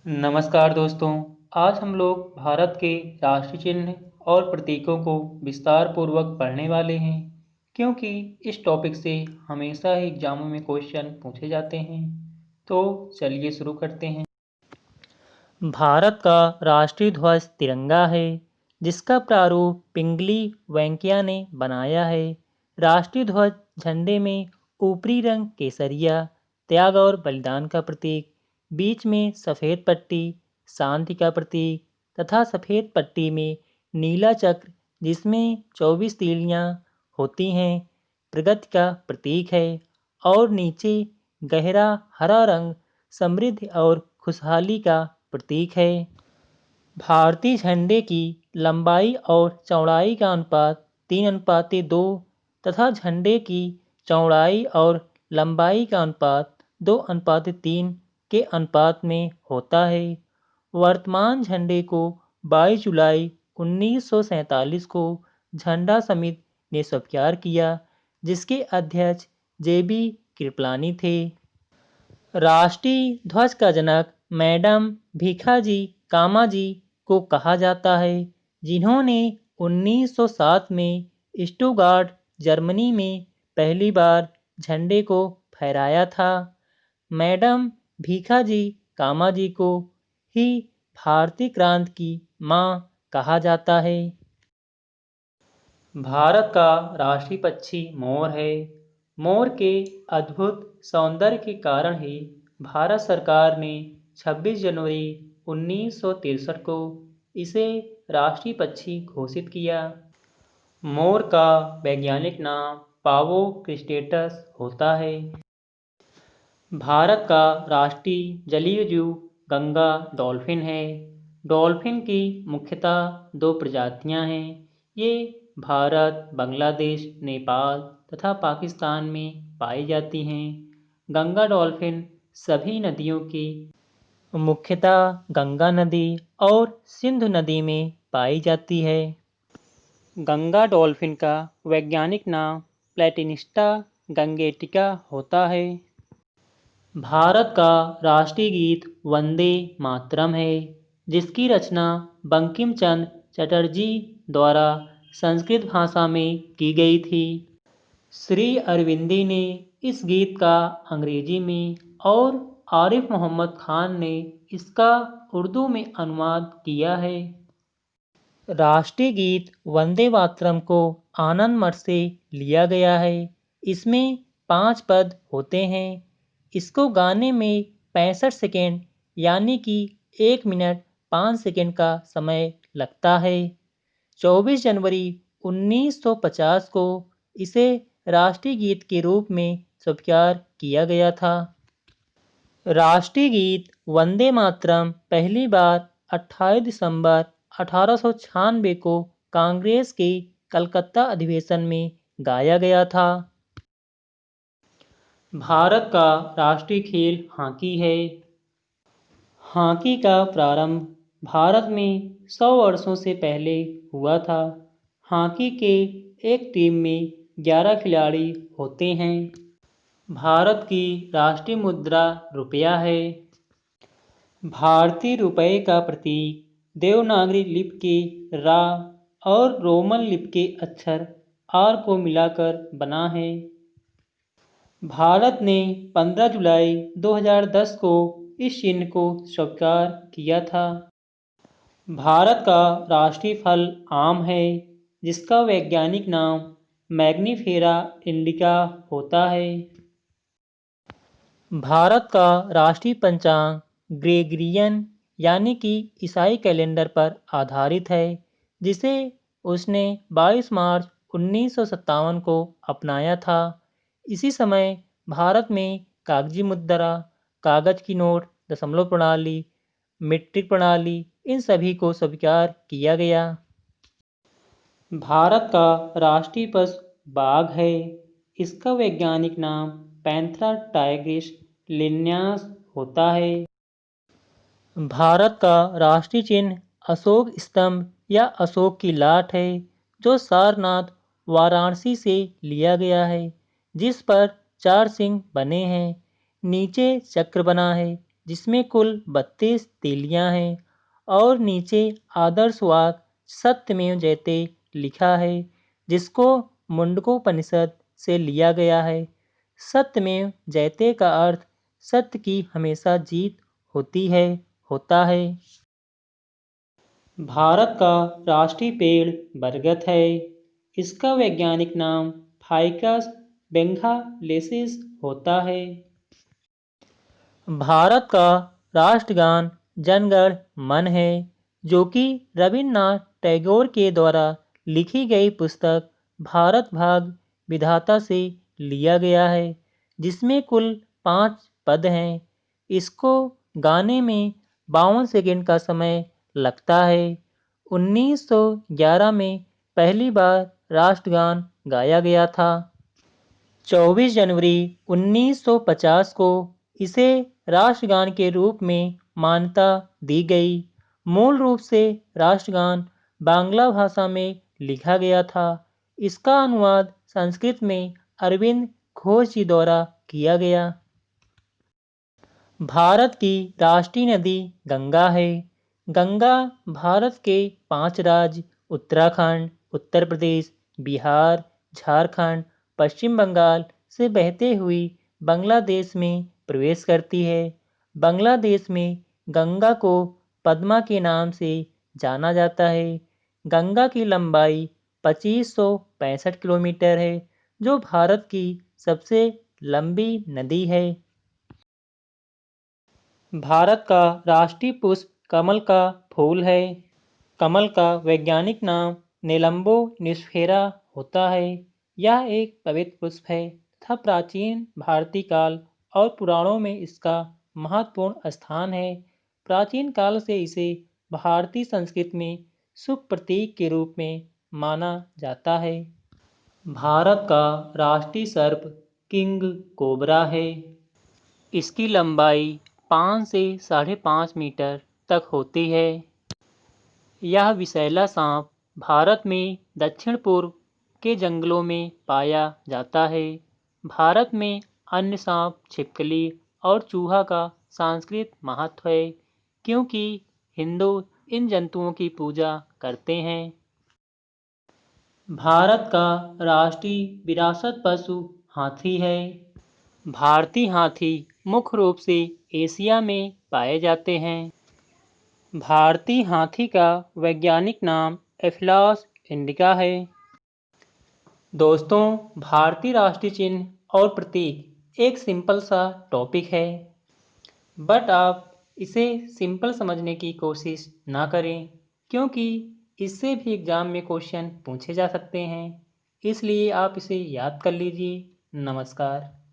नमस्कार दोस्तों। आज हम लोग भारत के राष्ट्रीय चिन्ह और प्रतीकों को विस्तार पूर्वक पढ़ने वाले हैं, क्योंकि इस टॉपिक से हमेशा ही एग्जामों में क्वेश्चन पूछे जाते हैं। तो चलिए शुरू करते हैं। भारत का राष्ट्रीय ध्वज तिरंगा है, जिसका प्रारूप पिंगली वेंकैया ने बनाया है। राष्ट्रीय ध्वज झंडे में ऊपरी रंग केसरिया, त्याग और बलिदान का प्रतीक, बीच में सफ़ेद पट्टी, शांति का प्रतीक तथा सफ़ेद पट्टी में नीला चक्र जिसमें 24 तीलियां होती हैं, प्रगति का प्रतीक है। और नीचे गहरा हरा रंग समृद्धि और खुशहाली का प्रतीक है। भारतीय झंडे की लंबाई और चौड़ाई का अनुपात 3:2 तथा झंडे की चौड़ाई और लंबाई का अनुपात 2:3 के अनुपात में होता है। वर्तमान झंडे को 22 जुलाई 1947 को झंडा समिति ने स्वीकार किया, जिसके अध्यक्ष जे.बी. कृपलानी थे। राष्ट्रीय ध्वज का जनक मैडम भीखाजी कामाजी को कहा जाता है, जिन्होंने 1907 में स्टुटगार्ट, जर्मनी में पहली बार झंडे को फहराया था। मैडम भीखाजी कामाजी को ही भारतीय क्रांति की मां कहा जाता है। भारत का राष्ट्रीय पक्षी मोर है। मोर के अद्भुत सौंदर्य के कारण ही भारत सरकार ने 26 जनवरी 1963 को इसे राष्ट्रीय पक्षी घोषित किया। मोर का वैज्ञानिक नाम पावो क्रिस्टेटस होता है। भारत का राष्ट्रीय जलीय जीव गंगा डॉल्फिन है। डॉल्फिन की मुख्यतः दो प्रजातियां हैं। ये भारत, बांग्लादेश, नेपाल तथा पाकिस्तान में पाई जाती हैं। गंगा डॉल्फिन सभी नदियों की मुख्यतः गंगा नदी और सिंधु नदी में पाई जाती है। गंगा डॉल्फिन का वैज्ञानिक नाम प्लेटिनिस्टा गंगेटिका होता है। भारत का राष्ट्रीय गीत वंदे मातरम है, जिसकी रचना बंकिम चंद्र चटर्जी द्वारा संस्कृत भाषा में की गई थी। श्री अरविंदी ने इस गीत का अंग्रेजी में और आरिफ मोहम्मद खान ने इसका उर्दू में अनुवाद किया है। राष्ट्रीय गीत वंदे मातरम को आनंद मठ से लिया गया है। इसमें 5 पद होते हैं। इसको गाने में 65 सेकेंड यानी कि 1 मिनट 5 सेकेंड का समय लगता है। 24 जनवरी 1950 को इसे राष्ट्रीय गीत के रूप में स्वीकार किया गया था। राष्ट्रीय गीत वंदे मातरम पहली बार 28 दिसंबर 1896 को कांग्रेस के कलकत्ता अधिवेशन में गाया गया था। भारत का राष्ट्रीय खेल हॉकी है। हॉकी का प्रारंभ भारत में 100 वर्षों से पहले हुआ था। हॉकी के एक टीम में 11 खिलाड़ी होते हैं। भारत की राष्ट्रीय मुद्रा रुपया है। भारतीय रुपये का प्रतीक देवनागरी लिपि के रा और रोमन लिपि के अक्षर आर को मिलाकर बना है। भारत ने 15 जुलाई 2010 को इस चिन्ह को स्वीकार किया था। भारत का राष्ट्रीय फल आम है, जिसका वैज्ञानिक नाम मैग्नीफेरा इंडिका होता है। भारत का राष्ट्रीय पंचांग ग्रेगरियन यानी कि ईसाई कैलेंडर पर आधारित है, जिसे उसने 22 मार्च 1957 को अपनाया था। इसी समय भारत में कागजी मुद्रा, कागज की नोट, दशमलव प्रणाली, मीट्रिक प्रणाली इन सभी को स्वीकार किया गया। भारत का राष्ट्रीय पशु बाघ है। इसका वैज्ञानिक नाम पैंथरा टाइग्रिस लिन्यास होता है। भारत का राष्ट्रीय चिन्ह अशोक स्तंभ या अशोक की लाट है, जो सारनाथ वाराणसी से लिया गया है, जिस पर 4 सिंह बने हैं। नीचे चक्र बना है, जिसमें कुल 32 तीलियां हैं और नीचे आदर्श वाक्य सत्यमेव जयते लिखा है, जिसको मुंडकोपनिषद से लिया गया है। सत्यमेव जयते का अर्थ सत्य की हमेशा जीत होती है, होता है। भारत का राष्ट्रीय पेड़ बरगद है। इसका वैज्ञानिक नाम फाइकस बेंगालेसिस होता है। भारत का राष्ट्रगान जन गण मन है, जो कि रविन्द्रनाथ टैगोर के द्वारा लिखी गई पुस्तक भारत भाग विधाता से लिया गया है, जिसमें कुल 5 पद हैं। इसको गाने में 52 सेकंड का समय लगता है। 1911 में पहली बार राष्ट्रगान गाया गया था। 24 जनवरी 1950 को इसे राष्ट्रगान के रूप में मान्यता दी गई। मूल रूप से राष्ट्रगान बांग्ला भाषा में लिखा गया था। इसका अनुवाद संस्कृत में अरविंद घोष जी द्वारा किया गया। भारत की राष्ट्रीय नदी गंगा है। गंगा भारत के 5 राज्य उत्तराखंड, उत्तर प्रदेश, बिहार, झारखंड, पश्चिम बंगाल से बहते हुई बांग्लादेश में प्रवेश करती है। बांग्लादेश में गंगा को पद्मा के नाम से जाना जाता है। गंगा की लंबाई 2565 किलोमीटर है, जो भारत की सबसे लंबी नदी है। भारत का राष्ट्रीय पुष्प कमल का फूल है। कमल का वैज्ञानिक नाम नेलम्बो निस्फेरा होता है। यह एक पवित्र पुष्प है तथा प्राचीन भारतीय काल और पुराणों में इसका महत्वपूर्ण स्थान है। प्राचीन काल से इसे भारतीय संस्कृति में शुभ प्रतीक के रूप में माना जाता है। भारत का राष्ट्रीय सर्प किंग कोबरा है। इसकी लंबाई 5 से 5.5 मीटर तक होती है। यह विषैला सांप भारत में दक्षिण पूर्व के जंगलों में पाया जाता है। भारत में अन्य सांप, छिपकली और चूहा का सांस्कृतिक महत्व है, क्योंकि हिंदू इन जंतुओं की पूजा करते हैं। भारत का राष्ट्रीय विरासत पशु हाथी है। भारतीय हाथी मुख्य रूप से एशिया में पाए जाते हैं। भारतीय हाथी का वैज्ञानिक नाम एफिलस इंडिका है। दोस्तों, भारतीय राष्ट्रीय चिन्ह और प्रतीक एक सिंपल सा टॉपिक है, बट आप इसे सिंपल समझने की कोशिश ना करें, क्योंकि इससे भी एग्जाम में क्वेश्चन पूछे जा सकते हैं। इसलिए आप इसे याद कर लीजिए। नमस्कार।